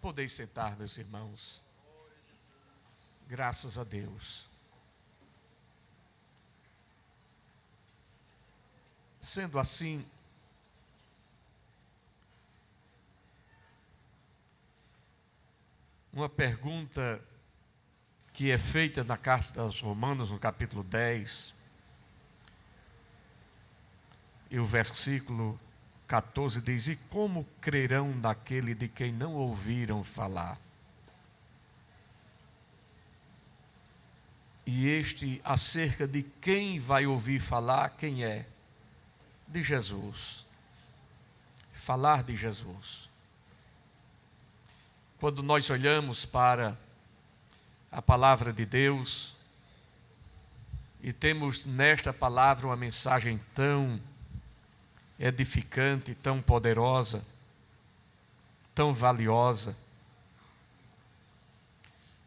Podeis sentar, meus irmãos. Graças a Deus. Sendo assim, uma pergunta que é feita na carta aos Romanos, no capítulo 10, e o versículo 14 diz: e como crerão naquele de quem não ouviram falar? E este acerca de quem vai ouvir falar, quem é? De Jesus. Falar de Jesus. Quando nós olhamos para a palavra de Deus e temos nesta palavra uma mensagem tão edificante, tão poderosa, tão valiosa,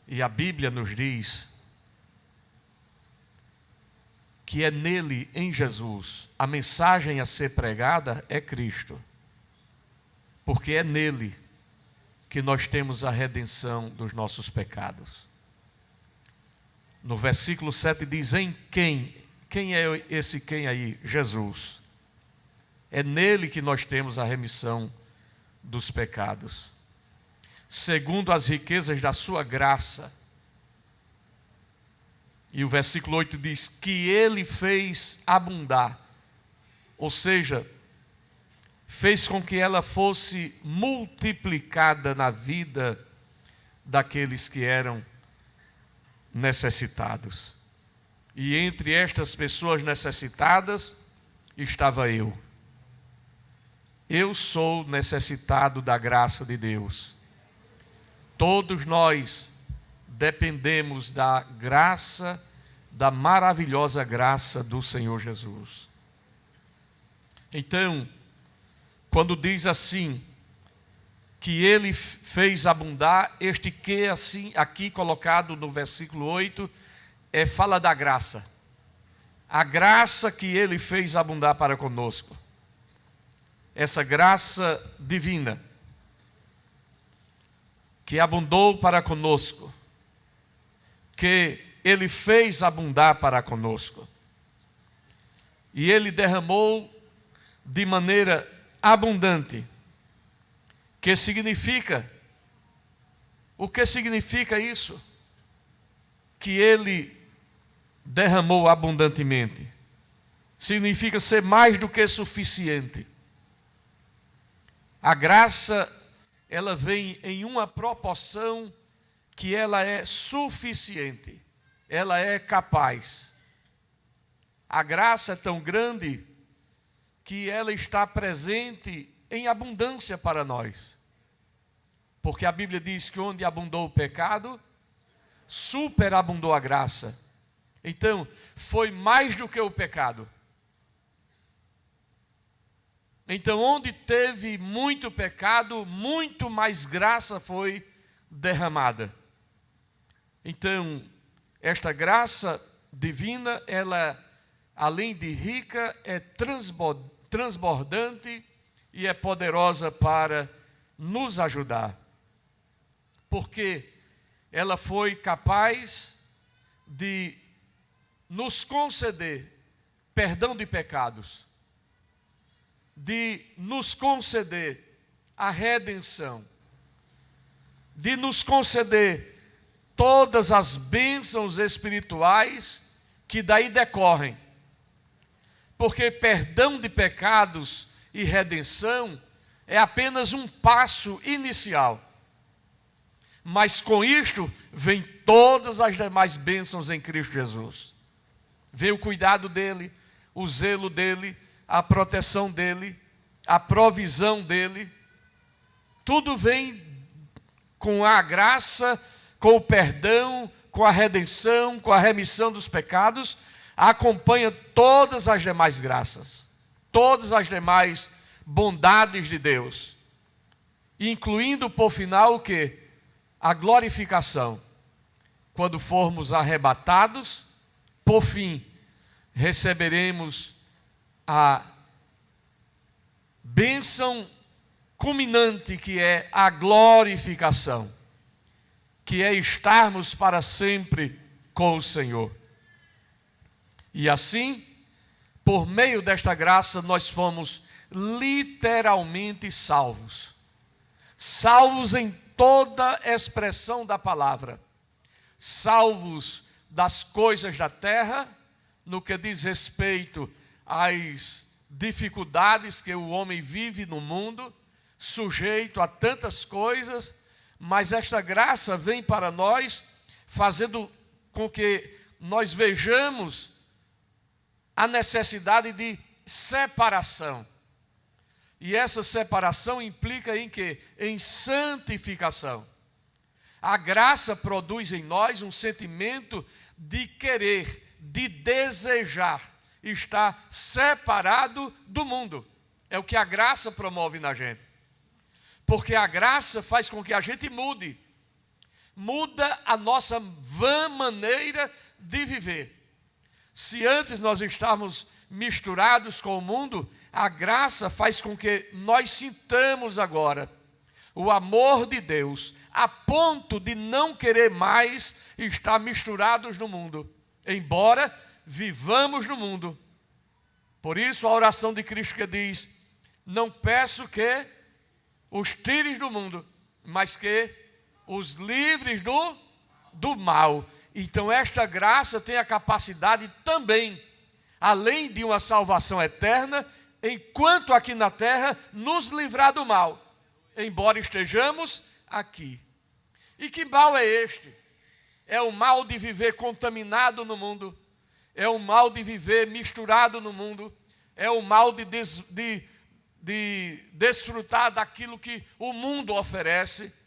e a Bíblia nos diz que é nele, em Jesus, a mensagem a ser pregada é Cristo, porque é nele que nós temos a redenção dos nossos pecados. No versículo 7 diz: em quem é esse quem aí? Jesus. É nele que nós temos a remissão dos pecados, segundo as riquezas da sua graça. E o versículo 8 diz que ele fez abundar, ou seja, fez com que ela fosse multiplicada na vida daqueles que eram necessitados. E entre estas pessoas necessitadas estava eu. Eu sou necessitado da graça de Deus. Todos nós dependemos da graça, da maravilhosa graça do Senhor Jesus. Então, quando diz assim, que ele fez abundar, este que assim, aqui colocado no versículo 8, fala da graça. A graça que ele fez abundar para conosco. Essa graça divina, que abundou para conosco, que ele fez abundar para conosco. E ele derramou de maneira abundante. Que significa? O que significa isso? Que ele derramou abundantemente. Significa ser mais do que suficiente. A graça, ela vem em uma proporção que ela é suficiente, ela é capaz. A graça é tão grande que ela está presente em abundância para nós. Porque a Bíblia diz que onde abundou o pecado, superabundou a graça. Então, foi mais do que o pecado. Então, onde teve muito pecado, muito mais graça foi derramada. Então, esta graça divina, ela, além de rica, é transbordante e é poderosa para nos ajudar. Porque ela foi capaz de nos conceder perdão de pecados, de nos conceder a redenção, de nos conceder todas as bênçãos espirituais que daí decorrem. Porque perdão de pecados e redenção é apenas um passo inicial. Mas com isto vem todas as demais bênçãos em Cristo Jesus. Vem o cuidado dele, o zelo dele, a proteção dele, a provisão dele. Tudo vem com a graça, com o perdão, com a redenção, com a remissão dos pecados. Acompanha todas as demais graças, todas as demais bondades de Deus, incluindo por final o quê? A glorificação. Quando formos arrebatados, por fim, receberemos a bênção culminante, que é a glorificação, que é estarmos para sempre com o Senhor. E assim, por meio desta graça, nós fomos literalmente salvos. Salvos em toda expressão da palavra. Salvos das coisas da terra, no que diz respeito às dificuldades que o homem vive no mundo, sujeito a tantas coisas, mas esta graça vem para nós, fazendo com que nós vejamos a necessidade de separação. E essa separação implica em quê? Em santificação. A graça produz em nós um sentimento de querer, de desejar estar separado do mundo. É o que a graça promove na gente. Porque a graça faz com que a gente mude. Muda a nossa vã maneira de viver. Se antes nós estávamos misturados com o mundo, a graça faz com que nós sintamos agora o amor de Deus, a ponto de não querer mais estar misturados no mundo, embora vivamos no mundo. Por isso a oração de Cristo que diz: não peço que os tires do mundo, mas que os livres do mal. Então esta graça tem a capacidade também, além de uma salvação eterna, enquanto aqui na terra, nos livrar do mal, embora estejamos aqui. E que mal é este? É o mal de viver contaminado no mundo, é o mal de viver misturado no mundo, é o mal de desfrutar daquilo que o mundo oferece.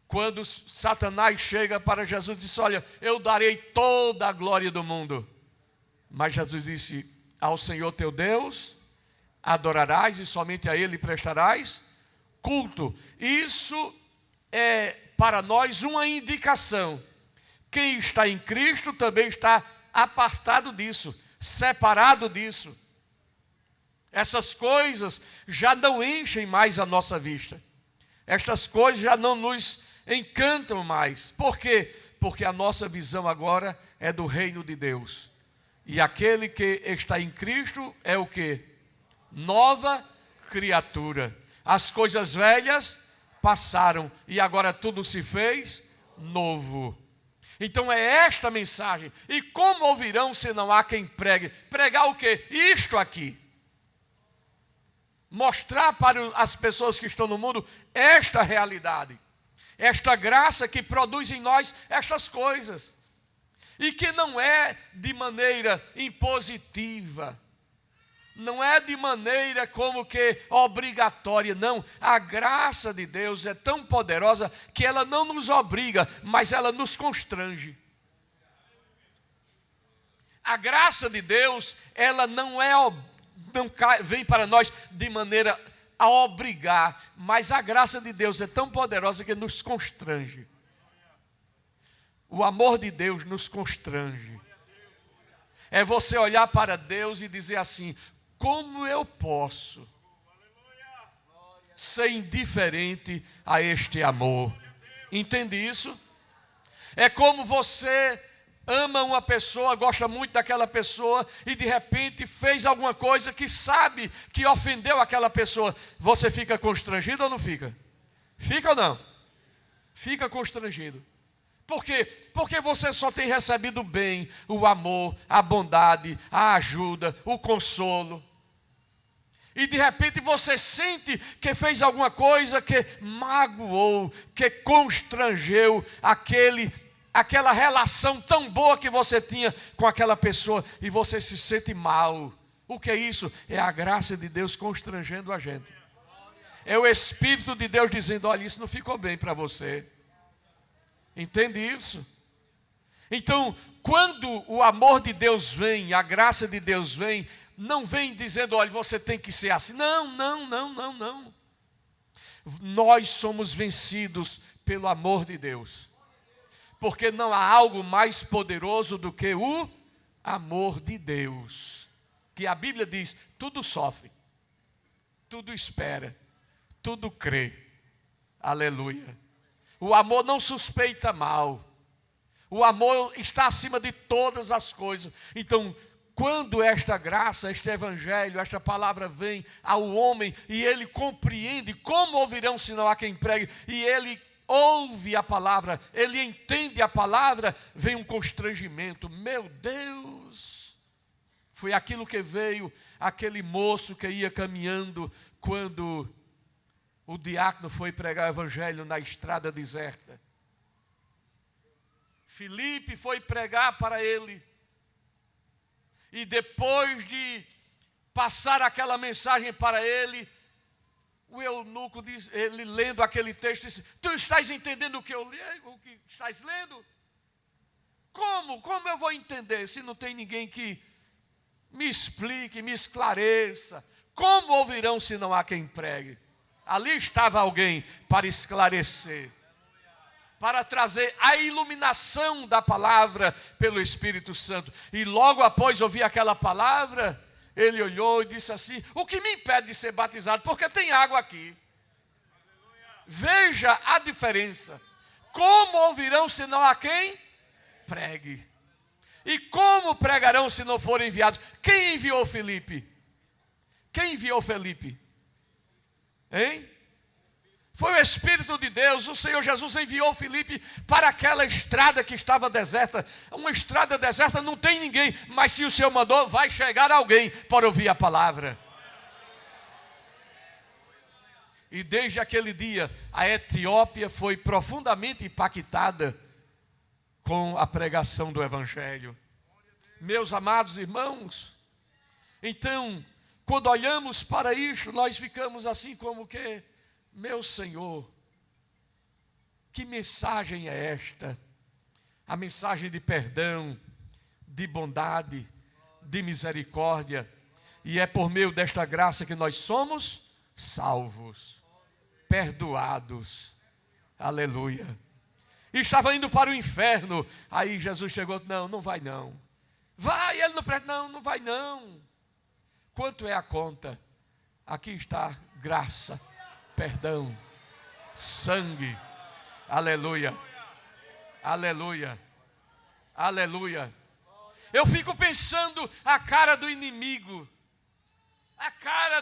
Quando Satanás chega para Jesus e disse: olha, eu darei toda a glória do mundo. Mas Jesus disse: ao Senhor teu Deus adorarás e somente a Ele prestarás culto. Isso é para nós uma indicação. Quem está em Cristo também está apartado disso, separado disso. Essas coisas já não enchem mais a nossa vista. Estas coisas já não nos encantam mais. Por quê? Porque a nossa visão agora é do reino de Deus. E aquele que está em Cristo é o quê? Nova criatura. As coisas velhas passaram e agora tudo se fez novo. Então é esta mensagem. E como ouvirão se não há quem pregue? Pregar o quê? Isto aqui. Mostrar para as pessoas que estão no mundo esta realidade. Esta graça que produz em nós estas coisas. E que não é de maneira impositiva. Não é de maneira como que obrigatória, não. A graça de Deus é tão poderosa que ela não nos obriga, mas ela nos constrange. A graça de Deus, ela não vem para nós de maneira a obrigar, mas a graça de Deus é tão poderosa que nos constrange. O amor de Deus nos constrange. É você olhar para Deus e dizer assim: como eu posso ser indiferente a este amor? Entende isso? É como você ama uma pessoa, gosta muito daquela pessoa e de repente fez alguma coisa que sabe que ofendeu aquela pessoa. Você fica constrangido ou não fica? Fica ou não? Fica constrangido. Por quê? Porque você só tem recebido o bem, o amor, a bondade, a ajuda, o consolo. E de repente você sente que fez alguma coisa que magoou, que constrangeu aquela relação tão boa que você tinha com aquela pessoa e você se sente mal. O que é isso? É a graça de Deus constrangendo a gente. É o Espírito de Deus dizendo: olha, isso não ficou bem para você. Entende isso? Então, quando o amor de Deus vem, a graça de Deus vem, não vem dizendo: olha, você tem que ser assim. Não. Nós somos vencidos pelo amor de Deus. Porque não há algo mais poderoso do que o amor de Deus. Que a Bíblia diz: tudo sofre, tudo espera, tudo crê. Aleluia. O amor não suspeita mal. O amor está acima de todas as coisas. Então, quando esta graça, este evangelho, esta palavra vem ao homem e ele compreende, como ouvirão se não há quem pregue, e ele ouve a palavra, ele entende a palavra, vem um constrangimento. Meu Deus! Foi aquilo que veio aquele moço que ia caminhando quando o diácono foi pregar o evangelho na estrada deserta. Filipe foi pregar para ele. E depois de passar aquela mensagem para ele, o eunuco diz, ele lendo aquele texto, disse: tu estás entendendo o que eu leio, o que estás lendo? Como? Como eu vou entender se não tem ninguém que me explique, me esclareça? Como ouvirão se não há quem pregue? Ali estava alguém para esclarecer, para trazer a iluminação da palavra pelo Espírito Santo. E logo após ouvir aquela palavra, ele olhou e disse assim: o que me impede de ser batizado? Porque tem água aqui. Veja a diferença. Como ouvirão se não há quem pregue? E como pregarão se não forem enviados? Quem enviou Filipe? Quem enviou Filipe? Hein? Foi o Espírito de Deus. O Senhor Jesus enviou Filipe para aquela estrada que estava deserta. Uma estrada deserta não tem ninguém, mas se o Senhor mandou, vai chegar alguém para ouvir a palavra. E desde aquele dia, a Etiópia foi profundamente impactada com a pregação do Evangelho. Meus amados irmãos, então, quando olhamos para isso, nós ficamos assim como que: meu Senhor, que mensagem é esta? A mensagem de perdão, de bondade, de misericórdia. E é por meio desta graça que nós somos salvos, perdoados. Aleluia. E estava indo para o inferno. Aí Jesus chegou: não, não vai não. Vai, ele não presta, não, não vai não. Quanto é a conta? Aqui está graça, perdão, sangue. Aleluia. Aleluia. Aleluia. Eu fico pensando a cara do inimigo, a cara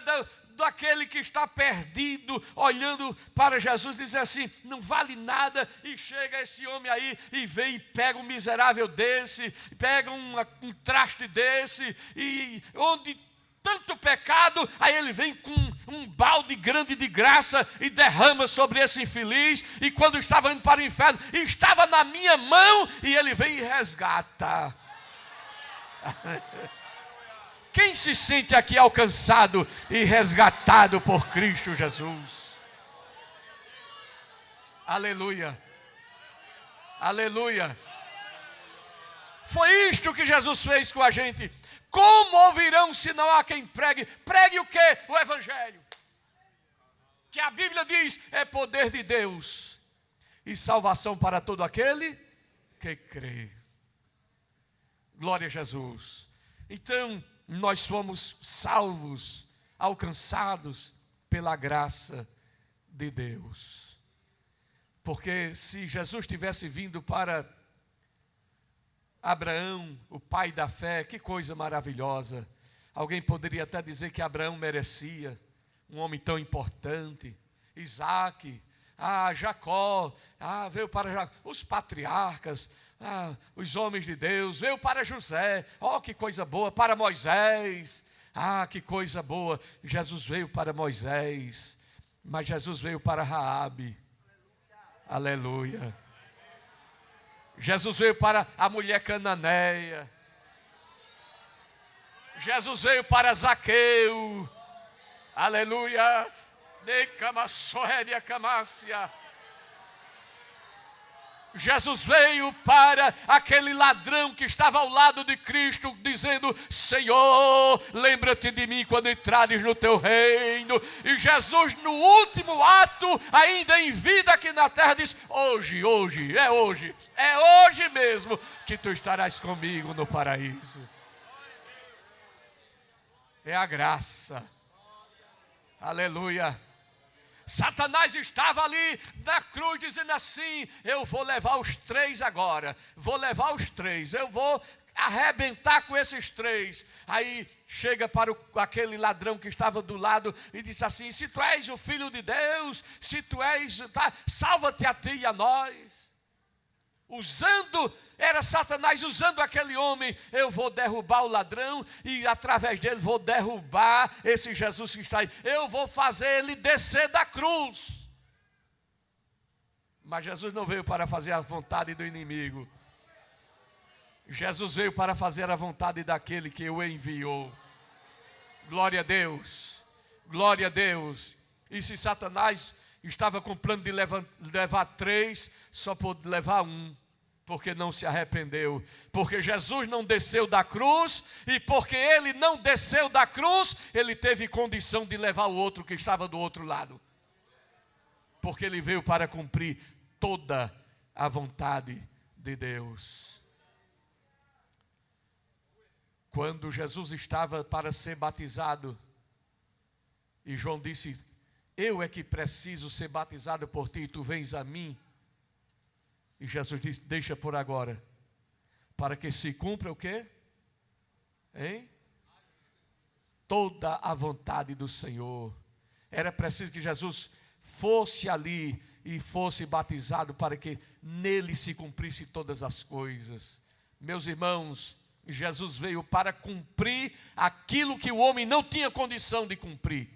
daquele que está perdido, olhando para Jesus, dizer assim: não vale nada. E chega esse homem aí e vem e pega um miserável desse, pega um traste desse, e onde tanto pecado, aí ele vem com um balde grande de graça e derrama sobre esse infeliz. E quando estava indo para o inferno, estava na minha mão, e ele vem e resgata. Quem se sente aqui alcançado e resgatado por Cristo Jesus? Aleluia. Aleluia. Foi isto que Jesus fez com a gente. Como ouvirão se não há quem pregue? Pregue o quê? O Evangelho. Que a Bíblia diz é poder de Deus e salvação para todo aquele que crê. Glória a Jesus. Então, nós somos salvos, alcançados pela graça de Deus. Porque se Jesus tivesse vindo para Abraão, o pai da fé, que coisa maravilhosa. Alguém poderia até dizer que Abraão merecia, um homem tão importante. Isaac, Jacó, veio para Jacó, os patriarcas, os homens de Deus, veio para José, que coisa boa, para Moisés, que coisa boa. Jesus veio para Moisés, mas Jesus veio para Raabe. Aleluia. Jesus veio para a mulher cananeia. Jesus veio para Zaqueu. Aleluia. Jesus veio para aquele ladrão que estava ao lado de Cristo, dizendo: Senhor, lembra-te de mim quando entrares no teu reino. E Jesus, no último ato, ainda em vida aqui na terra, diz: hoje é hoje mesmo que tu estarás comigo no paraíso. É a graça. Aleluia. Satanás estava ali na cruz dizendo assim: eu vou levar os 3 agora, eu vou arrebentar com esses 3. Aí chega para aquele ladrão que estava do lado e diz assim: se tu és o Filho de Deus, se tu és, salva-te a ti e a nós. Era Satanás usando aquele homem. Eu vou derrubar o ladrão e através dele vou derrubar esse Jesus que está aí. Eu vou fazer ele descer da cruz. Mas Jesus não veio para fazer a vontade do inimigo. Jesus veio para fazer a vontade daquele que o enviou. Glória a Deus, glória a Deus. E se Satanás estava com o plano de levar 3, só pôde levar 1, porque não se arrependeu. Porque Jesus não desceu da cruz, e porque ele não desceu da cruz, ele teve condição de levar o outro que estava do outro lado. Porque ele veio para cumprir toda a vontade de Deus. Quando Jesus estava para ser batizado, e João disse: eu é que preciso ser batizado por ti, e tu vens a mim. E Jesus disse: deixa por agora, para que se cumpra o quê? Hein? Toda a vontade do Senhor. Era preciso que Jesus fosse ali e fosse batizado para que nele se cumprisse todas as coisas. Meus irmãos, Jesus veio para cumprir aquilo que o homem não tinha condição de cumprir.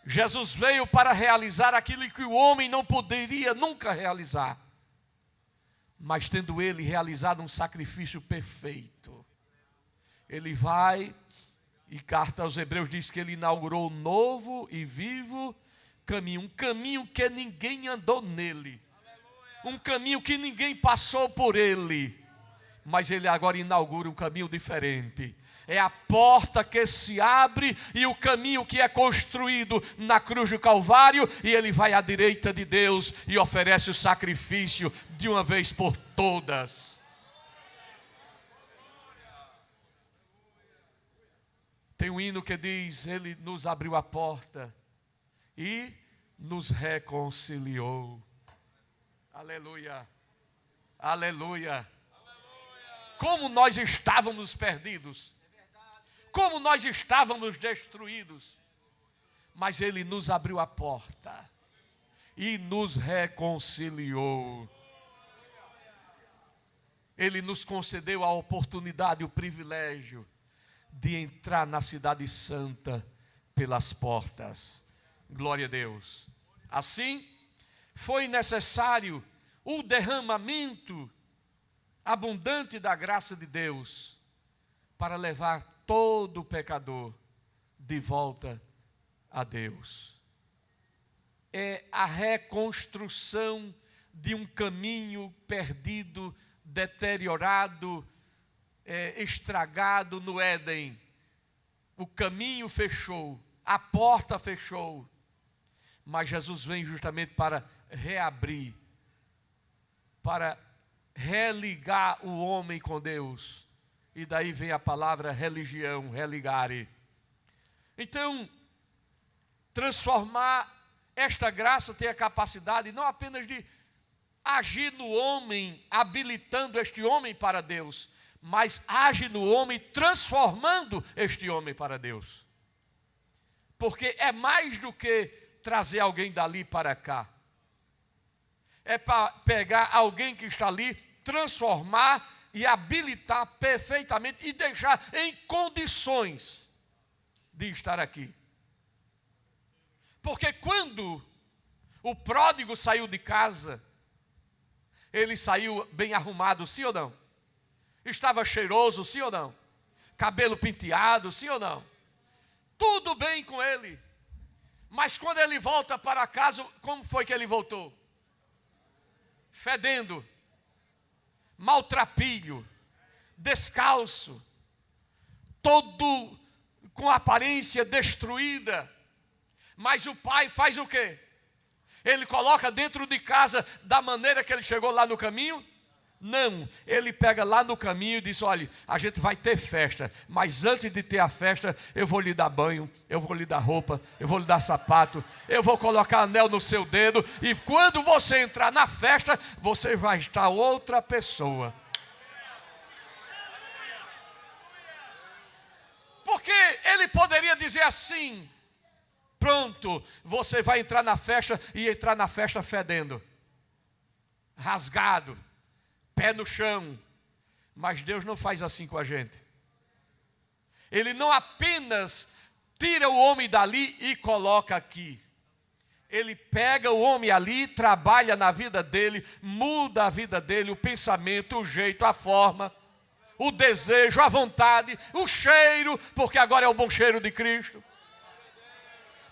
Jesus veio para realizar aquilo que o homem não poderia nunca realizar. Mas tendo ele realizado um sacrifício perfeito, ele vai, e carta aos Hebreus diz que ele inaugurou um novo e vivo caminho. Um caminho que ninguém andou nele. Um caminho que ninguém passou por ele. Mas ele agora inaugura um caminho diferente. É a porta que se abre e o caminho que é construído na cruz do Calvário. E ele vai à direita de Deus e oferece o sacrifício de uma vez por todas. Tem um hino que diz: ele nos abriu a porta e nos reconciliou. Aleluia, aleluia. Como nós estávamos perdidos, como nós estávamos destruídos, mas ele nos abriu a porta e nos reconciliou. Ele nos concedeu a oportunidade, o privilégio de entrar na cidade santa pelas portas. Glória a Deus. Assim, foi necessário o derramamento abundante da graça de Deus para levar todo pecador de volta a Deus. É a reconstrução de um caminho perdido, deteriorado, estragado no Éden. O caminho fechou, a porta fechou, mas Jesus vem justamente para reabrir, para religar o homem com Deus. E daí vem a palavra religião, religare. Então, transformar esta graça tem a capacidade não apenas de agir no homem, habilitando este homem para Deus, mas age no homem, transformando este homem para Deus. Porque é mais do que trazer alguém dali para cá. É para pegar alguém que está ali, transformar e habilitar perfeitamente e deixar em condições de estar aqui. Porque quando o pródigo saiu de casa, ele saiu bem arrumado, sim ou não? Estava cheiroso, sim ou não? Cabelo penteado, sim ou não? Tudo bem com ele. Mas quando ele volta para casa, como foi que ele voltou? Fedendo, maltrapilho, descalço, todo com aparência destruída. Mas o pai faz o quê? Ele coloca dentro de casa da maneira que ele chegou lá no caminho? Não, ele pega lá no caminho e diz: olha, a gente vai ter festa, mas antes de ter a festa, eu vou lhe dar banho, eu vou lhe dar roupa, eu vou lhe dar sapato, eu vou colocar anel no seu dedo, e quando você entrar na festa, você vai estar outra pessoa. Porque ele poderia dizer assim: pronto, você vai entrar na festa e entrar na festa fedendo, rasgado, pé no chão. Mas Deus não faz assim com a gente. Ele não apenas tira o homem dali e coloca aqui. Ele pega o homem ali, trabalha na vida dele, muda a vida dele, o pensamento, o jeito, a forma, o desejo, a vontade, o cheiro, porque agora é o bom cheiro de Cristo.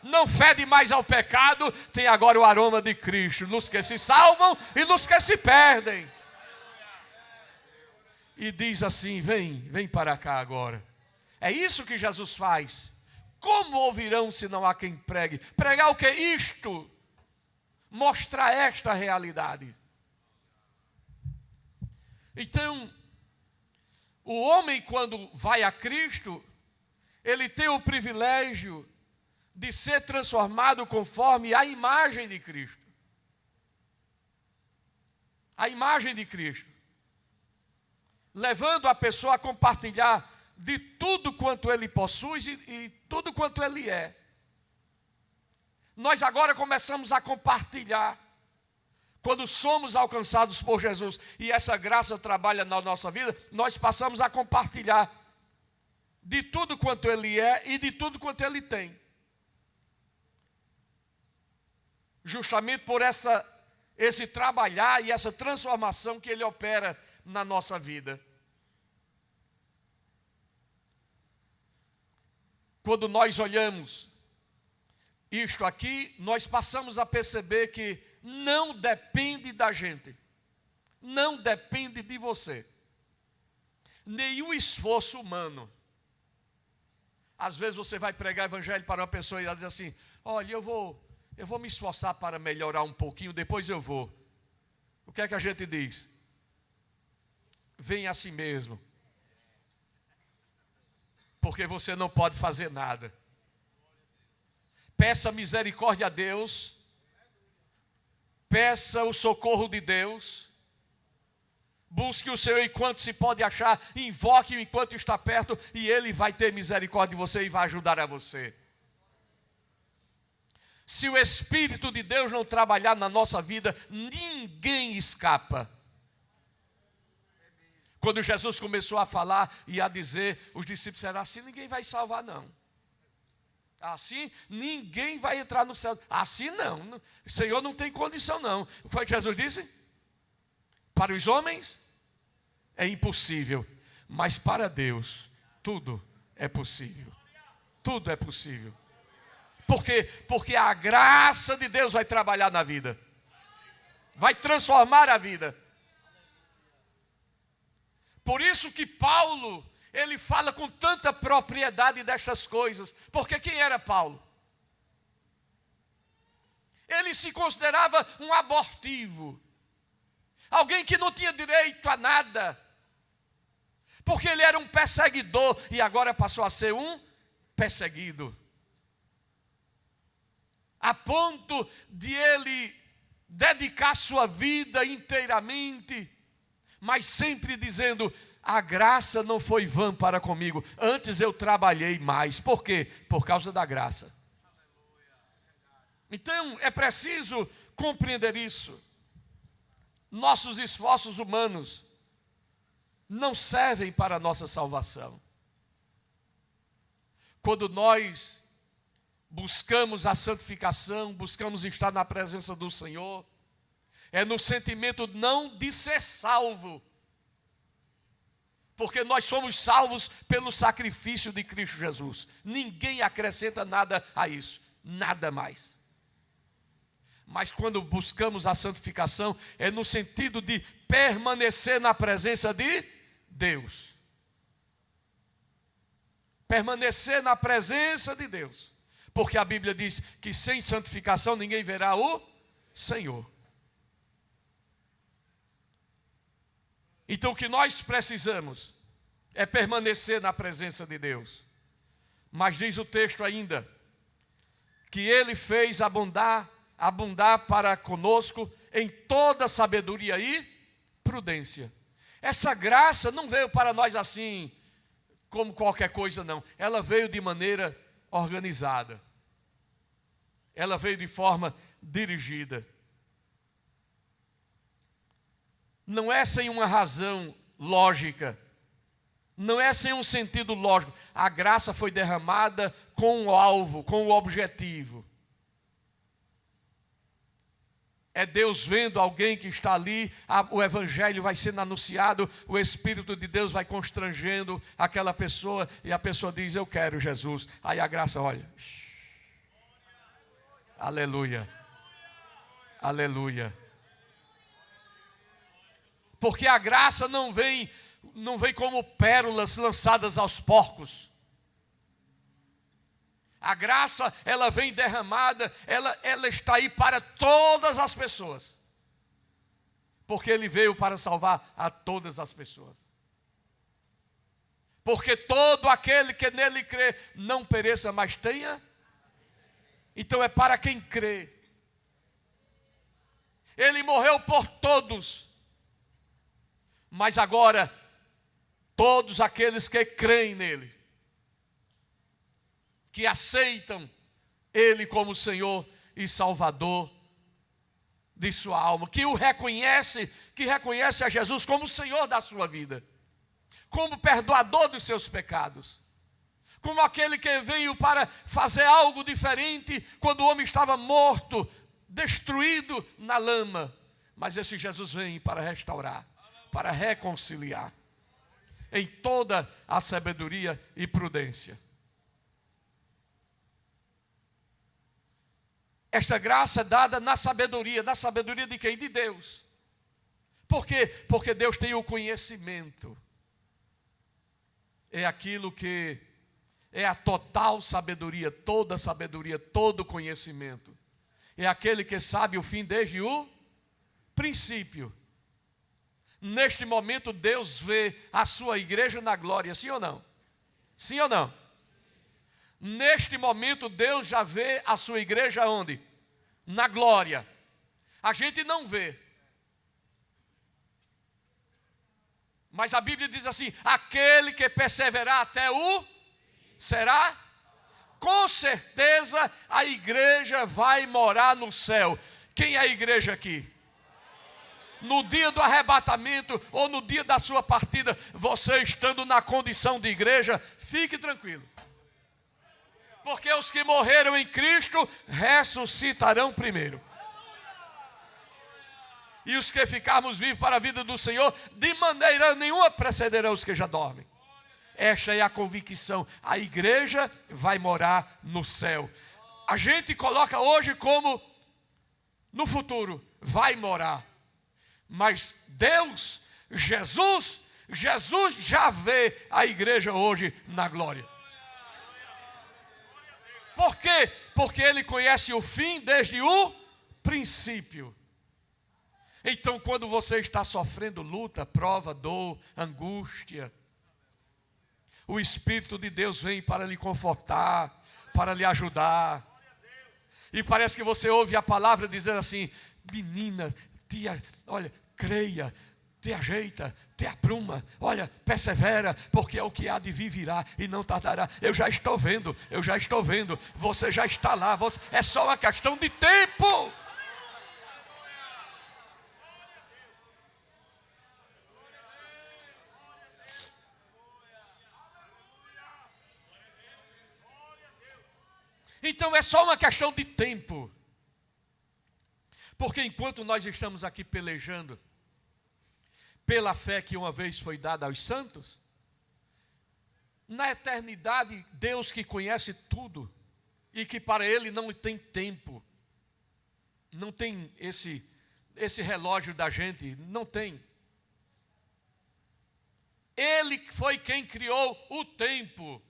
Não fede mais ao pecado, tem agora o aroma de Cristo, nos que se salvam e nos que se perdem. E diz assim: vem para cá agora. É isso que Jesus faz. Como ouvirão se não há quem pregue? Pregar o que? Isto. Mostrar esta realidade. Então, o homem, quando vai a Cristo, ele tem o privilégio de ser transformado conforme a imagem de Cristo. A imagem de Cristo. Levando a pessoa a compartilhar de tudo quanto ele possui e tudo quanto ele é. Nós agora começamos a compartilhar. Quando somos alcançados por Jesus e essa graça trabalha na nossa vida, nós passamos a compartilhar de tudo quanto ele é e de tudo quanto ele tem. Justamente por esse trabalhar e essa transformação que ele opera na nossa vida. Quando nós olhamos isto aqui, nós passamos a perceber que não depende da gente, não depende de você, nenhum esforço humano. Às vezes você vai pregar evangelho para uma pessoa e ela diz assim: olha, eu vou me esforçar para melhorar um pouquinho, depois eu vou. O que é que a gente diz? Vem a si mesmo, porque você não pode fazer nada. Peça misericórdia a Deus, peça o socorro de Deus, busque o Senhor enquanto se pode achar, invoque-o enquanto está perto, e Ele vai ter misericórdia de você e vai ajudar a você. Se o Espírito de Deus não trabalhar na nossa vida, ninguém escapa. Quando Jesus começou a falar e a dizer, os discípulos disseram: assim ninguém vai salvar não. Assim ninguém vai entrar no céu. Assim não. O Senhor não tem condição não. O que foi que Jesus disse? Para os homens é impossível, mas para Deus tudo é possível. Tudo é possível. Por quê? Porque a graça de Deus vai trabalhar na vida. Vai transformar a vida. Por isso que Paulo, ele fala com tanta propriedade destas coisas. Porque quem era Paulo? Ele se considerava um abortivo. Alguém que não tinha direito a nada. Porque ele era um perseguidor e agora passou a ser um perseguido. A ponto de ele dedicar sua vida inteiramente, mas sempre dizendo: a graça não foi vã para comigo, antes eu trabalhei mais. Por quê? Por causa da graça. Então é preciso compreender isso. Nossos esforços humanos não servem para a nossa salvação. Quando nós buscamos a santificação, buscamos estar na presença do Senhor, é no sentimento não de ser salvo, porque nós somos salvos pelo sacrifício de Cristo Jesus. Ninguém acrescenta nada a isso, nada mais. Mas quando buscamos a santificação, é no sentido de permanecer na presença de Deus. Permanecer na presença de Deus. Porque a Bíblia diz que sem santificação ninguém verá o Senhor. Então o que nós precisamos é permanecer na presença de Deus. Mas diz o texto ainda, que Ele fez abundar para conosco em toda sabedoria e prudência. Essa graça não veio para nós assim, como qualquer coisa não. Ela veio de maneira organizada. Ela veio de forma dirigida. Não é sem uma razão lógica. Não é sem um sentido lógico. A graça foi derramada com o alvo, com o objetivo. É Deus vendo alguém que está ali, o evangelho vai sendo anunciado, o Espírito de Deus vai constrangendo aquela pessoa, e a pessoa diz, eu quero Jesus. Aí a graça, olha. Aleluia. Aleluia. Porque a graça não vem como pérolas lançadas aos porcos. A graça, ela vem derramada, ela está aí para todas as pessoas. Porque Ele veio para salvar a todas as pessoas. Porque todo aquele que nele crê, não pereça, mas tenha. Então é para quem crê. Ele morreu por todos. Mas agora, todos aqueles que creem nele, que aceitam Ele como Senhor e Salvador de sua alma, que reconhece a Jesus como Senhor da sua vida, como perdoador dos seus pecados, como aquele que veio para fazer algo diferente quando o homem estava morto, destruído na lama. Mas esse Jesus vem para restaurar, para reconciliar, em toda a sabedoria e prudência. Esta graça é dada na sabedoria de quem? De Deus. Por quê? Porque Deus tem o conhecimento. É aquilo que é a total sabedoria, todo conhecimento. É aquele que sabe o fim desde o princípio. Neste momento Deus vê a sua igreja na glória, sim ou não? Sim ou não? Neste momento Deus já vê a sua igreja onde? Na glória. A gente não vê. Mas a Bíblia diz assim, aquele que perseverar até o será? Com certeza a igreja vai morar no céu. Quem é a igreja aqui? No dia do arrebatamento ou no dia da sua partida, você estando na condição de igreja, fique tranquilo. Porque os que morreram em Cristo ressuscitarão primeiro. E os que ficarmos vivos para a vida do Senhor, de maneira nenhuma precederão os que já dormem. Esta é a convicção. A igreja vai morar no céu. A gente coloca hoje como no futuro, vai morar. Mas Deus, Jesus já vê a igreja hoje na glória. Por quê? Porque Ele conhece o fim desde o princípio. Então, quando você está sofrendo luta, prova, dor, angústia, o Espírito de Deus vem para lhe confortar, para lhe ajudar. E parece que você ouve a palavra dizendo assim, menina, olha, creia, te ajeita, te apruma, olha, persevera, porque é o que há de vir virá e não tardará. Eu já estou vendo, você já está lá, é só uma questão de tempo. Então é só uma questão de tempo. Porque enquanto nós estamos aqui pelejando pela fé que uma vez foi dada aos santos, na eternidade, Deus que conhece tudo e que para Ele não tem tempo, não tem esse relógio da gente, não tem. Ele foi quem criou o tempo.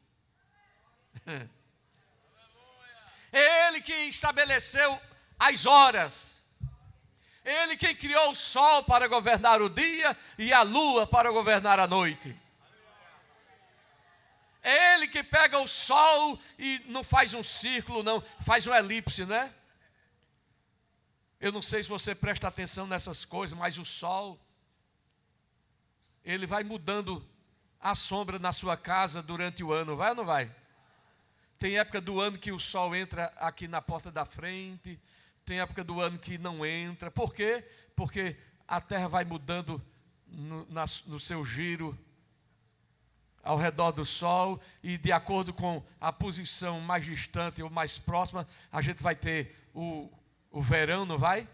É Ele que estabeleceu as horas. É Ele quem criou o sol para governar o dia e a lua para governar a noite. É Ele que pega o sol e não faz um círculo, não, faz uma elipse, né? Eu não sei se você presta atenção nessas coisas, mas o sol, ele vai mudando a sombra na sua casa durante o ano, vai ou não vai? Tem época do ano que o sol entra aqui na porta da frente, tem época do ano que não entra. Por quê? Porque a terra vai mudando no seu giro ao redor do sol, e de acordo com a posição mais distante ou mais próxima, a gente vai ter o verão, não vai?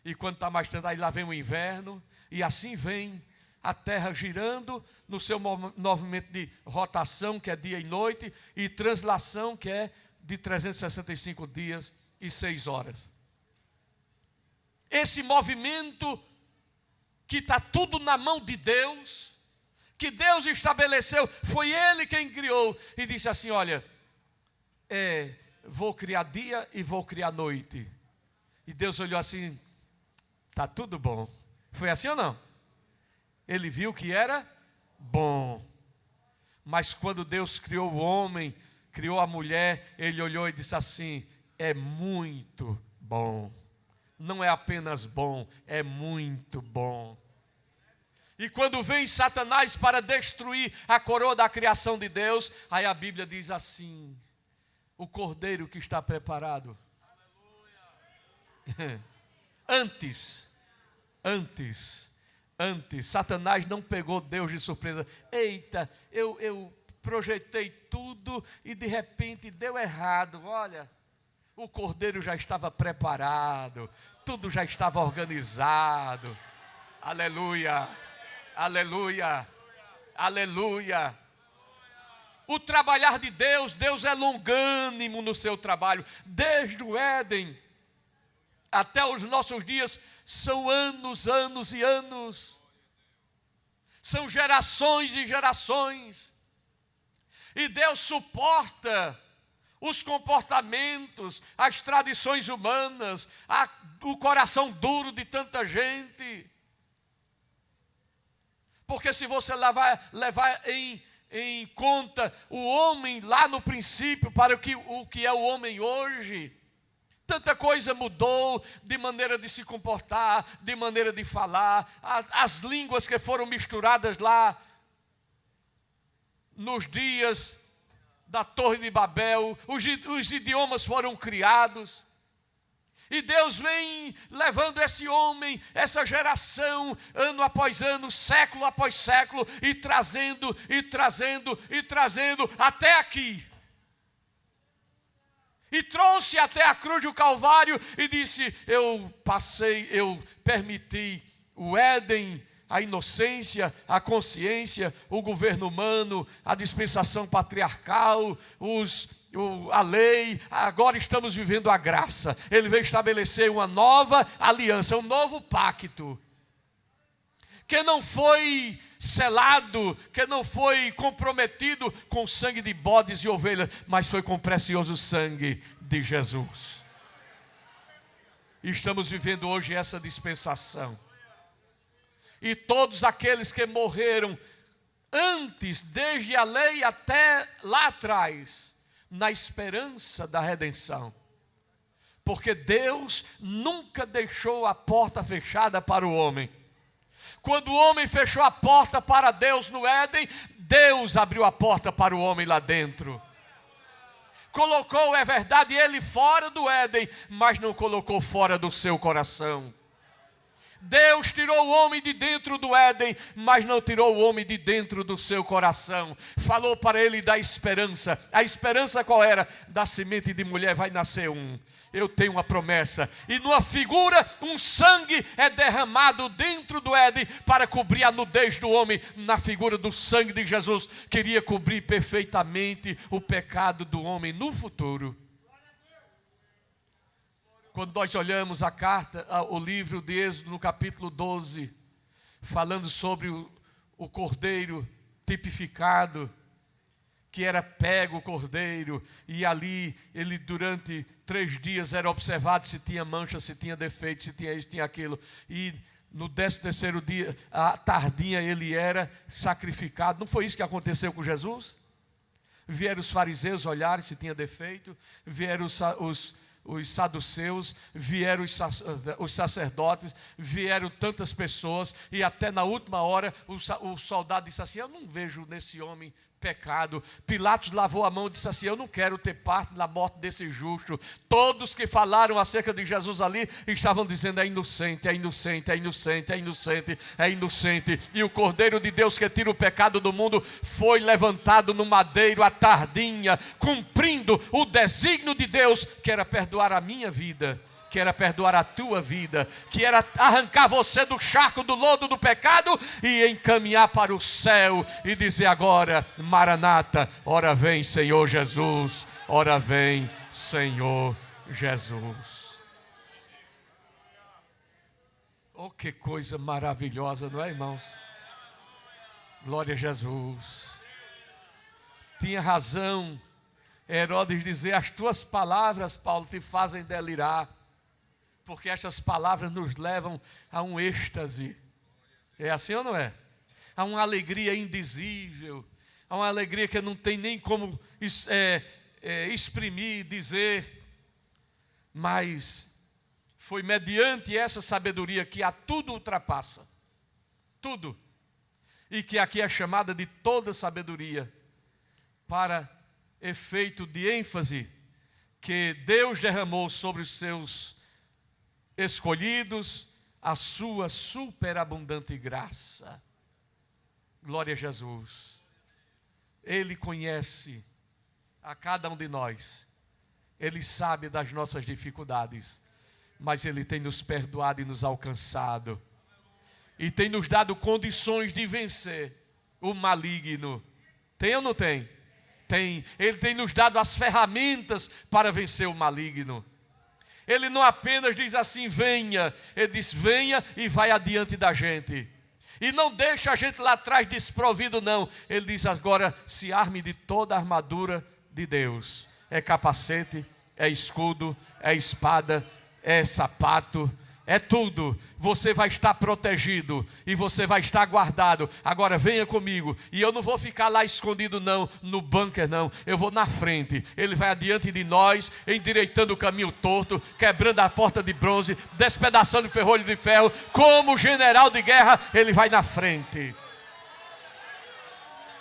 E quando está mais distante, aí lá vem o inverno, e assim vem a terra girando no seu movimento de rotação, que é dia e noite, e translação, que é de 365 dias e 6 horas. Esse movimento que está tudo na mão de Deus, que Deus estabeleceu, foi Ele quem criou, e disse assim, olha, vou criar dia e vou criar noite. E Deus olhou assim, está tudo bom. Foi assim ou não? Ele viu que era bom. Mas quando Deus criou o homem, criou a mulher, Ele olhou e disse assim, é muito bom. Não é apenas bom, é muito bom. E quando vem Satanás para destruir a coroa da criação de Deus, aí a Bíblia diz assim, o cordeiro que está preparado. Antes, Satanás não pegou Deus de surpresa. Eita, eu projetei tudo e de repente deu errado. Olha, o cordeiro já estava preparado, tudo já estava organizado. Aleluia, aleluia, aleluia. O trabalhar de Deus, Deus é longânimo no seu trabalho. Desde o Éden até os nossos dias, são anos, anos e anos. São gerações e gerações. E Deus suporta os comportamentos, as tradições humanas, o coração duro de tanta gente. Porque se você levar em conta o homem lá no princípio para o que é o homem hoje, tanta coisa mudou de maneira de se comportar, de maneira de falar, as línguas que foram misturadas lá nos dias da Torre de Babel, os idiomas foram criados. E Deus vem levando esse homem, essa geração, ano após ano, século após século, e trazendo, e trazendo, e trazendo, até aqui. E trouxe até a cruz do Calvário e disse, eu permiti o Éden, a inocência, a consciência, o governo humano, a dispensação patriarcal, a lei, agora estamos vivendo a graça. Ele veio estabelecer uma nova aliança, um novo pacto, que não foi selado, que não foi comprometido com sangue de bodes e ovelhas, mas foi com o precioso sangue de Jesus. E estamos vivendo hoje essa dispensação. E todos aqueles que morreram antes, desde a lei até lá atrás, na esperança da redenção. Porque Deus nunca deixou a porta fechada para o homem. Quando o homem fechou a porta para Deus no Éden, Deus abriu a porta para o homem lá dentro. Colocou, é verdade, ele fora do Éden, mas não colocou fora do seu coração. Deus tirou o homem de dentro do Éden, mas não tirou o homem de dentro do seu coração. Falou para ele da esperança. A esperança qual era? Da semente de mulher vai nascer um. Eu tenho uma promessa. E numa figura, um sangue é derramado dentro do Éden para cobrir a nudez do homem. Na figura do sangue de Jesus, queria cobrir perfeitamente o pecado do homem no futuro. Quando nós olhamos a carta, o livro de Êxodo, no capítulo 12, falando sobre o cordeiro tipificado, que era pego o cordeiro, e ali ele durante 3 dias era observado se tinha mancha, se tinha defeito, se tinha isso, tinha aquilo, e no 13º dia, à tardinha, ele era sacrificado. Não foi isso que aconteceu com Jesus? Vieram os fariseus olharem se tinha defeito, vieram os saduceus, vieram os sacerdotes, vieram tantas pessoas, e até na última hora o soldado disse assim: eu não vejo nesse homem pecado. Pilatos lavou a mão e disse assim: eu não quero ter parte na morte desse justo. Todos que falaram acerca de Jesus ali estavam dizendo: é inocente, é inocente, é inocente, é inocente, é inocente. E o Cordeiro de Deus que tira o pecado do mundo foi levantado no madeiro à tardinha, cumprindo o desígnio de Deus, que era perdoar a minha vida, que era perdoar a tua vida, que era arrancar você do charco, do lodo do pecado e encaminhar para o céu e dizer agora: Maranata, ora vem Senhor Jesus, ora vem Senhor Jesus. Oh, que coisa maravilhosa, não é, irmãos? Glória a Jesus. Tinha razão Herodes dizer: as tuas palavras, Paulo, te fazem delirar, porque essas palavras nos levam a um êxtase. É assim ou não é? A uma alegria indizível, a uma alegria que não tem nem como exprimir, dizer. Mas foi mediante essa sabedoria que a tudo ultrapassa, tudo, e que aqui é chamada de toda sabedoria, para efeito de ênfase que Deus derramou sobre os seus escolhidos, a sua superabundante graça. Glória a Jesus. Ele conhece a cada um de nós, Ele sabe das nossas dificuldades, mas Ele tem nos perdoado e nos alcançado, e tem nos dado condições de vencer o maligno. Tem ou não tem? Tem. Ele tem nos dado as ferramentas para vencer o maligno. Ele não apenas diz assim: venha, Ele diz: venha e vai adiante da gente. E não deixa a gente lá atrás desprovido, não. Ele diz agora: se arme de toda a armadura de Deus. É capacete, é escudo, é espada, é sapato, é tudo. Você vai estar protegido e você vai estar guardado. Agora venha comigo, e eu não vou ficar lá escondido não, no bunker não. Eu vou na frente. Ele vai adiante de nós, endireitando o caminho torto, quebrando a porta de bronze, despedaçando o ferrolho de ferro. Como general de guerra, Ele vai na frente.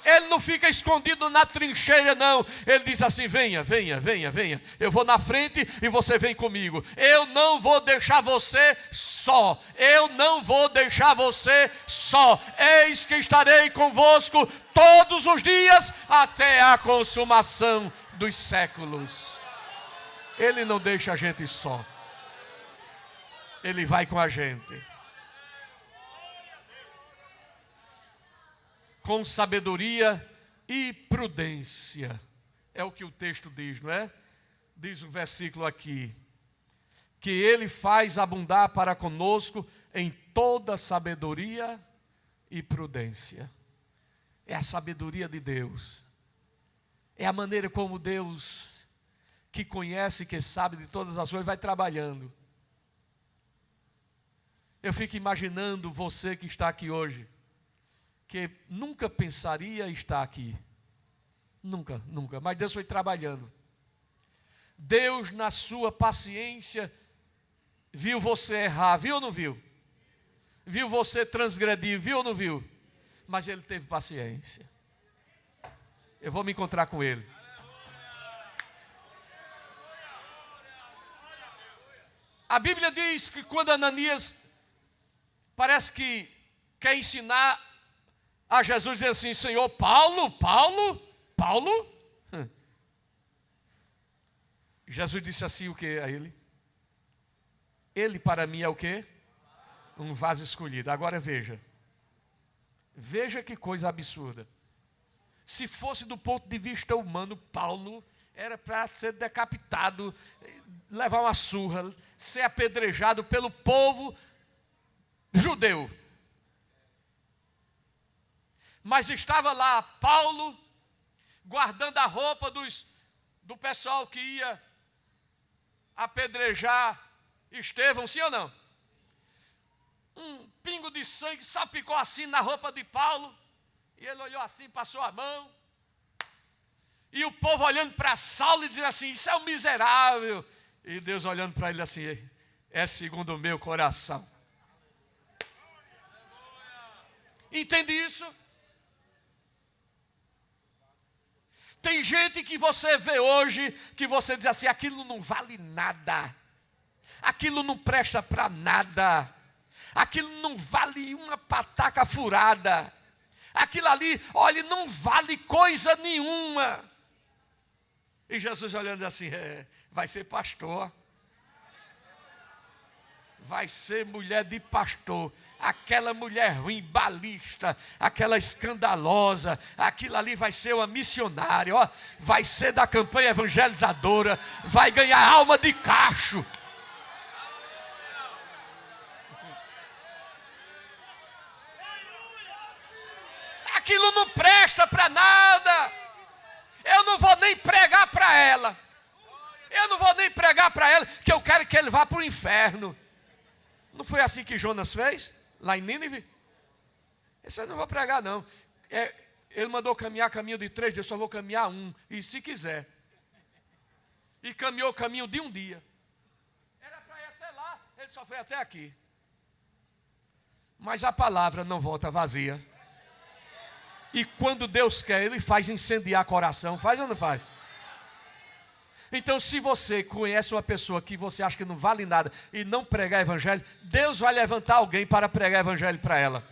Ele não fica escondido na trincheira, não. Ele diz assim: venha, venha, venha, venha. Eu vou na frente e você vem comigo. Eu não vou deixar você só. Eu não vou deixar você só. Eis que estarei convosco todos os dias até a consumação dos séculos. Ele não deixa a gente só. Ele vai com a gente. Com sabedoria e prudência. É o que o texto diz, não é? Diz o versículo aqui: que Ele faz abundar para conosco em toda sabedoria e prudência. É a sabedoria de Deus. É a maneira como Deus, que conhece, que sabe de todas as coisas, vai trabalhando. Eu fico imaginando você que está aqui hoje, que nunca pensaria estar aqui. Nunca, nunca. Mas Deus foi trabalhando. Deus, na sua paciência, viu você errar, viu ou não viu? Viu você transgredir, viu ou não viu? Mas Ele teve paciência. Eu vou me encontrar com Ele. A Bíblia diz que quando Ananias parece que quer ensinar a Jesus, diz assim: Senhor, Paulo. Jesus disse assim o que a ele? Ele para mim é o que? Um vaso escolhido. Agora veja que coisa absurda. Se fosse do ponto de vista humano, Paulo era para ser decapitado, levar uma surra, ser apedrejado pelo povo judeu. Mas estava lá Paulo, guardando a roupa do pessoal que ia apedrejar Estevão, sim ou não? Um pingo de sangue salpicou assim na roupa de Paulo, e ele olhou assim, passou a mão, e o povo olhando para Saulo e dizendo assim, isso é um miserável, e Deus olhando para ele assim, é segundo o meu coração. Entende isso? Tem gente que você vê hoje, que você diz assim, aquilo não vale nada, aquilo não presta para nada, aquilo não vale uma pataca furada, aquilo ali, olha, não vale coisa nenhuma. E Jesus olhando assim, vai ser pastor, vai ser mulher de pastor, aquela mulher ruim, balista, aquela escandalosa, aquilo ali vai ser uma missionária, ó, vai ser da campanha evangelizadora, vai ganhar alma de cacho. Aquilo não presta para nada. Eu não vou nem pregar para ela. Eu não vou nem pregar para ela, que eu quero que ele vá para o inferno. Não foi assim que Jonas fez, lá em Nínive? Esse eu não vou pregar não. Ele mandou caminhar caminho de 3 dias, eu só vou caminhar 1, e se quiser. E caminhou o caminho de 1 dia. Era para ir até lá, ele só foi até aqui. Mas a palavra não volta vazia. E quando Deus quer, Ele faz incendiar coração. Faz ou não faz? Então, se você conhece uma pessoa que você acha que não vale nada e não pregar evangelho, Deus vai levantar alguém para pregar evangelho para ela.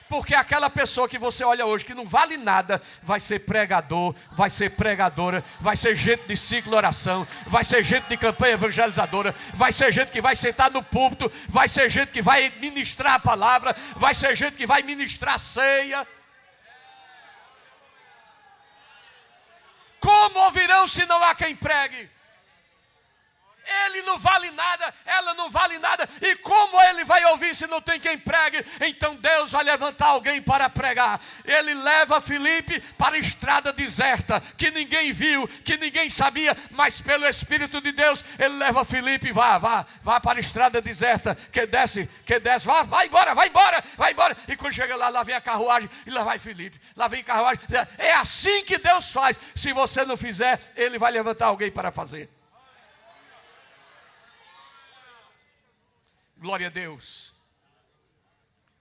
Porque aquela pessoa que você olha hoje, que não vale nada, vai ser pregador, vai ser pregadora, vai ser gente de ciclo oração, vai ser gente de campanha evangelizadora, vai ser gente que vai sentar no púlpito, vai ser gente que vai ministrar a palavra, vai ser gente que vai ministrar a ceia. Como ouvirão se não há quem pregue? Ele não vale nada, ela não vale nada. E como ele vai ouvir se não tem quem pregue? Então Deus vai levantar alguém para pregar. Ele leva Filipe para a estrada deserta, que ninguém viu, que ninguém sabia, mas pelo Espírito de Deus, ele leva Filipe, vá para a estrada deserta, que desce, vai embora. E quando chega lá vem a carruagem, e lá vai Filipe, lá vem a carruagem. É assim que Deus faz. Se você não fizer, ele vai levantar alguém para fazer. Glória a Deus.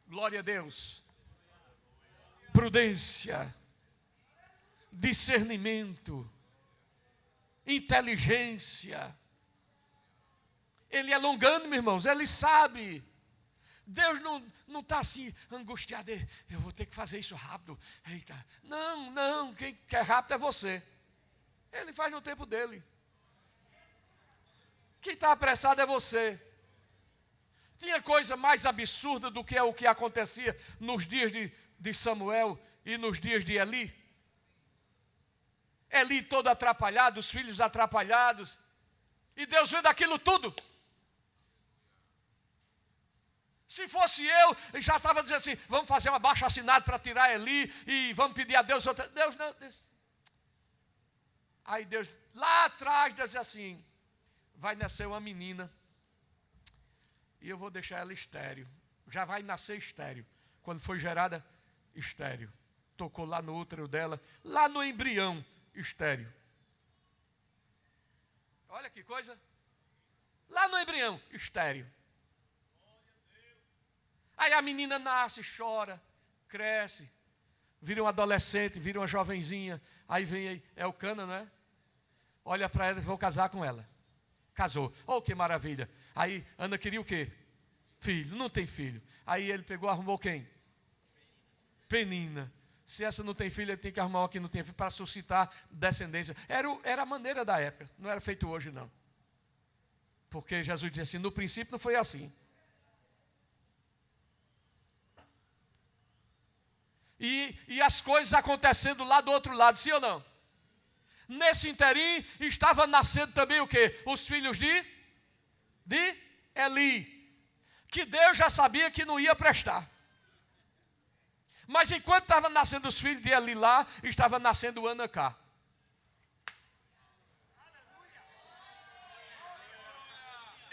Glória a Deus. Prudência, discernimento, inteligência. Ele é longânimo, irmãos, ele sabe. Deus não está assim angustiado, eu vou ter que fazer isso rápido. Eita, não, quem quer rápido é você. Ele faz no tempo dele. Quem está apressado é você. Tinha coisa mais absurda do que o que acontecia nos dias de Samuel e nos dias de Eli? Eli todo atrapalhado, os filhos atrapalhados. E Deus vendo aquilo tudo. Se fosse eu já estava dizendo assim, vamos fazer um abaixo-assinado para tirar Eli e vamos pedir a Deus outra. Deus não. Aí Deus, lá atrás, Deus diz assim, vai nascer uma menina. E eu vou deixar ela estéril. Já vai nascer estéril. Quando foi gerada, estéril. Tocou lá no útero dela, lá no embrião, estéril. Olha que coisa. Lá no embrião, estéril. Aí a menina nasce, chora, cresce, vira um adolescente, vira uma jovenzinha. Aí vem aí, Elcana, não é? Olha para ela e vou casar com ela. Casou. Oh, que maravilha. Aí Ana queria o quê? Filho. Não tem filho. Aí ele pegou, arrumou quem? Penina. Se essa não tem filho, ele tem que arrumar uma que não tem filho para suscitar descendência. Era a maneira da época. Não era feito hoje, não. Porque Jesus disse assim, no princípio não foi assim. E as coisas acontecendo lá do outro lado, sim ou não? Nesse interim, estava nascendo também o quê? Os filhos de Eli, que Deus já sabia que não ia prestar. Mas enquanto estava nascendo os filhos de Eli lá, estava nascendo Ana cá.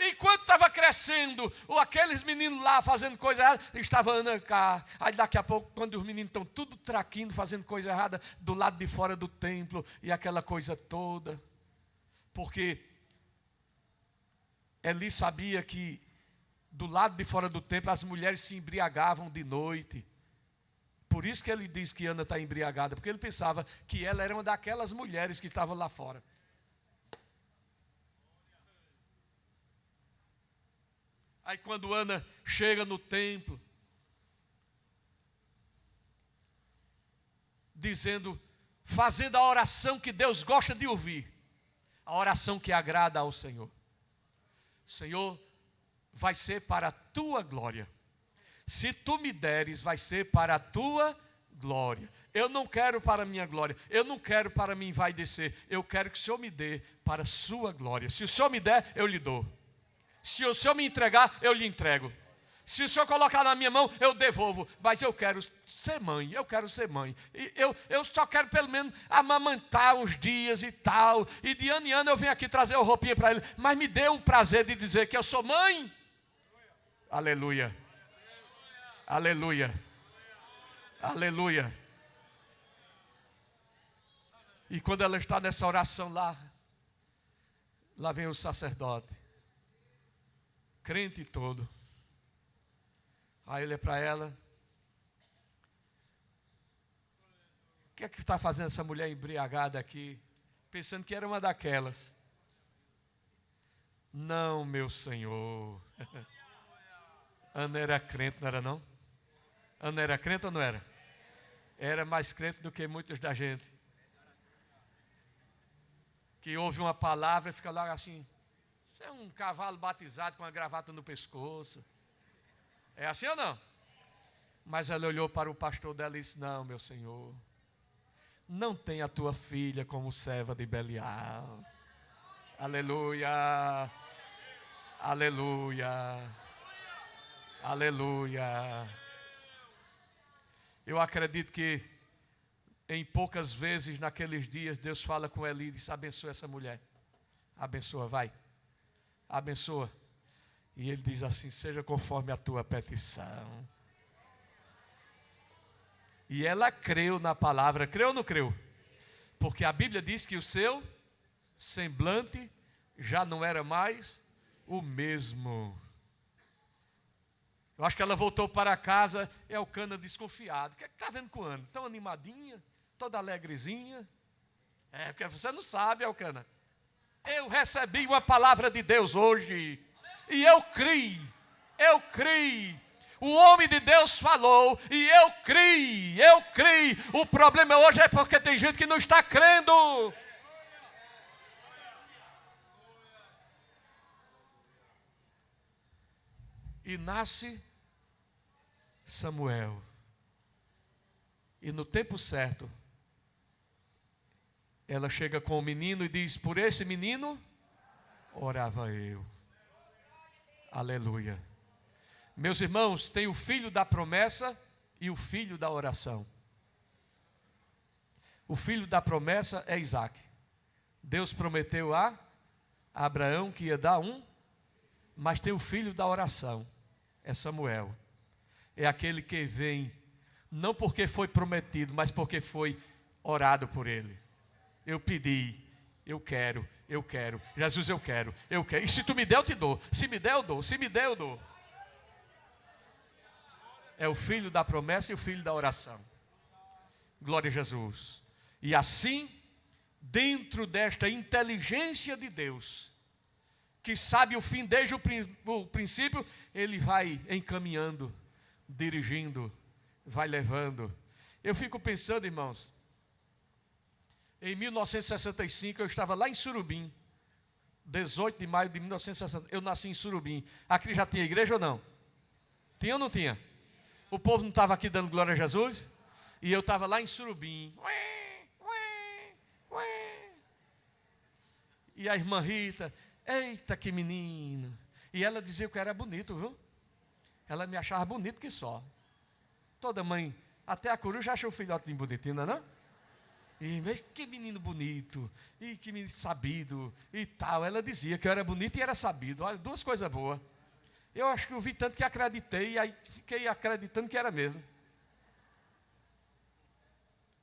Enquanto estava crescendo, aqueles meninos lá fazendo coisa errada, estava Ana cá. Aí daqui a pouco, quando os meninos estão tudo traquindo, fazendo coisa errada, do lado de fora do templo, e aquela coisa toda. Porque Eli sabia que do lado de fora do templo as mulheres se embriagavam de noite. Por isso que ele diz que Ana está embriagada, porque ele pensava que ela era uma daquelas mulheres que estavam lá fora. Aí quando Ana chega no templo, fazendo a oração que Deus gosta de ouvir, a oração que agrada ao Senhor. Senhor, vai ser para a tua glória. Se tu me deres, vai ser para a tua glória. Eu não quero para a minha glória, eu não quero para mim vai descer, eu quero que o Senhor me dê para a sua glória. Se o Senhor me der, eu lhe dou. Se o Senhor me entregar, eu lhe entrego. Se o Senhor colocar na minha mão, eu devolvo. Mas eu quero ser mãe, eu quero ser mãe. Eu só quero pelo menos amamantar uns dias e tal. E de ano em ano eu venho aqui trazer uma roupinha para ele. Mas me dê o prazer de dizer que eu sou mãe. Aleluia. Aleluia. Aleluia. E quando ela está nessa oração lá vem o sacerdote. Crente todo. Aí ele é para ela. O que é que está fazendo essa mulher embriagada aqui? Pensando que era uma daquelas. Não, meu Senhor. Ana era crente, não era não? Ana era crente ou não era? Era mais crente do que muitos da gente. Que ouve uma palavra e fica lá assim. Isso é um cavalo batizado com uma gravata no pescoço. É assim ou não? Mas ela olhou para o pastor dela e disse: não, meu Senhor, não tenha a tua filha como serva de Belial. Aleluia. Aleluia. Aleluia. Eu acredito que em poucas vezes naqueles dias Deus fala com Eli e diz: abençoa essa mulher. Abençoa, vai. Abençoa. E ele diz assim: seja conforme a tua petição. E ela creu na palavra. Creu ou não creu? Porque a Bíblia diz que o seu semblante já não era mais o mesmo. Eu acho que ela voltou para casa. E Elcana desconfiado. O que é que está vendo com Ana? Tão animadinha, toda alegrezinha. É, porque você não sabe, Elcana. Eu recebi uma palavra de Deus hoje. E eu criei. O homem de Deus falou. E eu criei. O problema hoje é porque tem gente que não está crendo. E nasce Samuel. E no tempo certo, ela chega com o menino e diz: por esse menino orava eu. Aleluia. Meus irmãos, tem o filho da promessa e o filho da oração. O filho da promessa é Isaac. Deus prometeu a Abraão que ia dar mas tem o filho da oração, é Samuel. É aquele que vem, não porque foi prometido, mas porque foi orado por ele. Eu pedi, eu quero. Jesus, eu quero. E se tu me der, eu te dou. Se me der, eu dou. Se me der, eu dou. É o filho da promessa e o filho da oração. Glória a Jesus. E assim, dentro desta inteligência de Deus, que sabe o fim desde o princípio, ele vai encaminhando, dirigindo, vai levando. Eu fico pensando, irmãos, em 1965 eu estava lá em Surubim, 18 de maio de 1960, eu nasci em Surubim. Aqui já tinha igreja ou não? Tinha ou não tinha? O povo não estava aqui dando glória a Jesus? E eu estava lá em Surubim. E a irmã Rita, eita que menino. E ela dizia que eu era bonito, viu? Ela me achava bonito que só. Toda mãe Até a coruja acha o filhotinho bonitinho, não é não? E que menino bonito, e que menino sabido, e tal. Ela dizia que eu era bonito e era sabido. Olha, duas coisas boas. Eu acho que eu vi tanto que acreditei, e aí fiquei acreditando que era mesmo.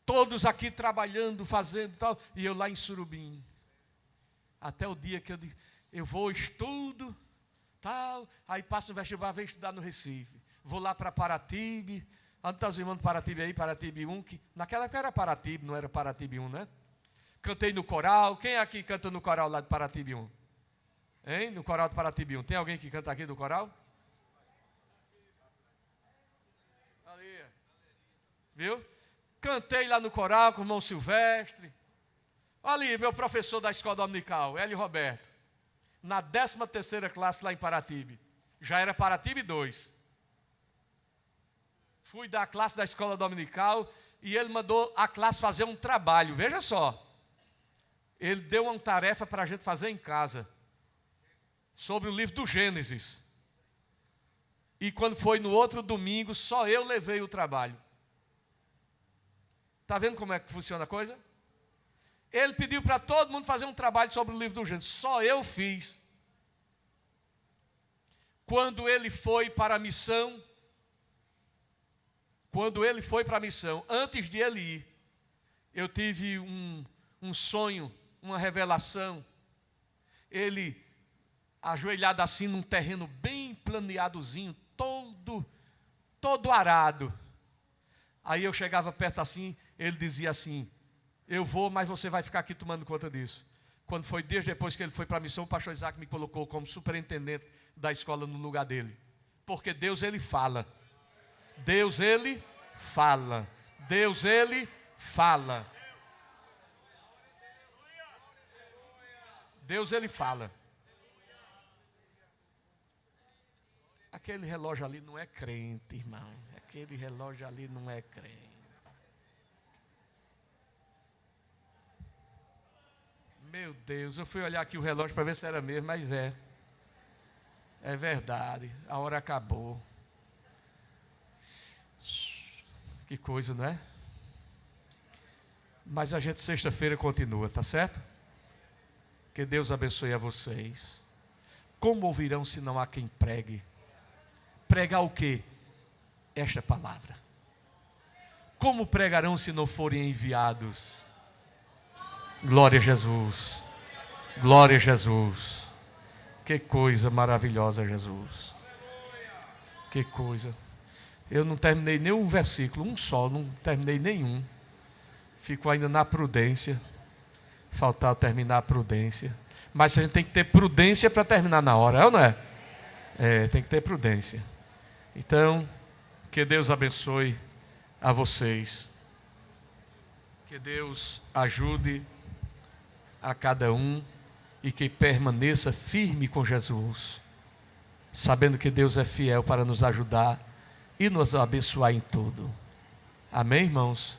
Todos aqui trabalhando, fazendo tal, e eu lá em Surubim. Até o dia que eu disse, eu vou, estudo, tal, aí passo no vestibular, venho estudar no Recife. Vou lá para Paratibe. Onde estão os irmãos de Paratibe aí? Paratibe 1, que naquela época era Paratibe, não era Paratibe 1, né? Cantei no coral. Quem aqui canta no coral lá de Paratibe 1? Hein? No coral de Paratibe 1. Tem alguém que canta aqui do coral? Ali. Viu? Cantei lá no coral com o irmão Silvestre. Ali, meu professor da escola dominical, Hélio Roberto. Na 13ª classe lá em Paratibe. Já era Paratibe 2. Fui da classe da escola dominical e ele mandou a classe fazer um trabalho. Veja só. Ele deu uma tarefa para a gente fazer em casa. Sobre o livro do Gênesis. E quando foi no outro domingo, só eu levei o trabalho. Está vendo como é que funciona a coisa? Ele pediu para todo mundo fazer um trabalho sobre o livro do Gênesis. Só eu fiz. Quando ele foi para a missão, antes de ele ir, eu tive um sonho, uma revelação. Ele, ajoelhado assim num terreno bem planeadozinho, todo arado. Aí eu chegava perto assim, ele dizia assim, eu vou, mas você vai ficar aqui tomando conta disso. Quando foi dias depois que ele foi para a missão, o pastor Isaac me colocou como superintendente da escola no lugar dele. Porque Deus, ele fala. Deus, ele fala. Deus, ele fala. Deus, ele fala. Aquele relógio ali não é crente, irmão. Aquele relógio ali não é crente. Meu Deus, eu fui olhar aqui o relógio para ver se era mesmo, mas é. É verdade, a hora acabou. Que coisa, não é? Mas a gente sexta-feira continua, tá certo? Que Deus abençoe a vocês. Como ouvirão se não há quem pregue? Pregar o quê? Esta palavra. Como pregarão se não forem enviados? Glória a Jesus. Glória a Jesus. Que coisa maravilhosa, Jesus. Que coisa. Eu não terminei nenhum versículo, um só, não terminei nenhum. Fico ainda na prudência. Faltar terminar a prudência. Mas a gente tem que ter prudência para terminar na hora, é ou não é? É, tem que ter prudência. Então, que Deus abençoe a vocês. Que Deus ajude a cada um e que permaneça firme com Jesus, sabendo que Deus é fiel para nos ajudar e nos abençoar em tudo. Amém, irmãos?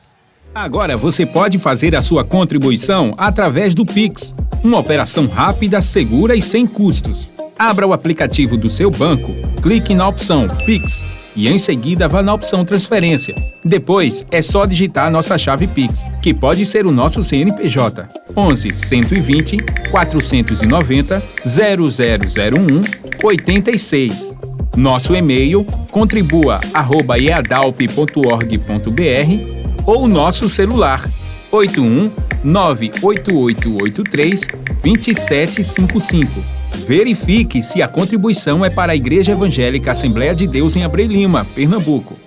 Agora você pode fazer a sua contribuição através do Pix, uma operação rápida, segura e sem custos. Abra o aplicativo do seu banco, clique na opção Pix e em seguida vá na opção Transferência. Depois é só digitar nossa chave Pix, que pode ser o nosso CNPJ 11 120 490 0001 86. Nosso e-mail contribua@eadalp.org.br ou nosso celular 81 98883 2755. Verifique se a contribuição é para a Igreja Evangélica Assembleia de Deus em Abreu Lima, Pernambuco.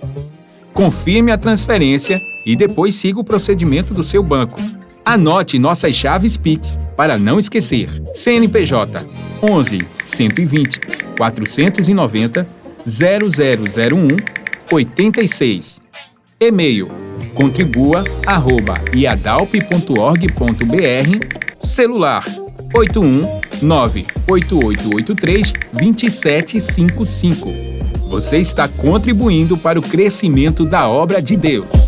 Confirme a transferência e depois siga o procedimento do seu banco. Anote nossas chaves Pix para não esquecer. CNPJ 11 120 490 0001 86. E-mail contribua@iadalp.org.br. Celular 81 98883 2755. Você está contribuindo para o crescimento da obra de Deus.